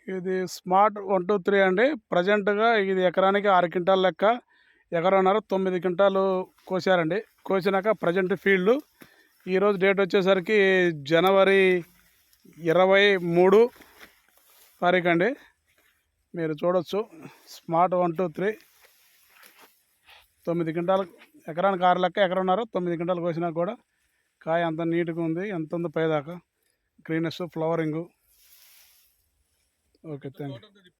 ఇది స్మార్ట్ 123 అండి. ప్రజెంట్గా ఇది ఎకరానికి 6 క్వింటాల్ లెక్క, ఎకరన్నర 9 క్వింటాలు కోసారండి. కోసినాక ప్రజెంట్ ఫీల్డ్ ఈరోజు డేట్ వచ్చేసరికి జనవరి 23 తారీఖు అండి. మీరు చూడొచ్చు స్మార్ట్ 123 9 క్వింటాలు, ఎకరానికి 6 లెక్క, ఎకరన్నర 9 క్వింటాలు కోసినా కూడా కాయ అంత నీట్గా ఉంది. ఎంత ఉంది పైదాకా greenness flowering. Okay, thank you.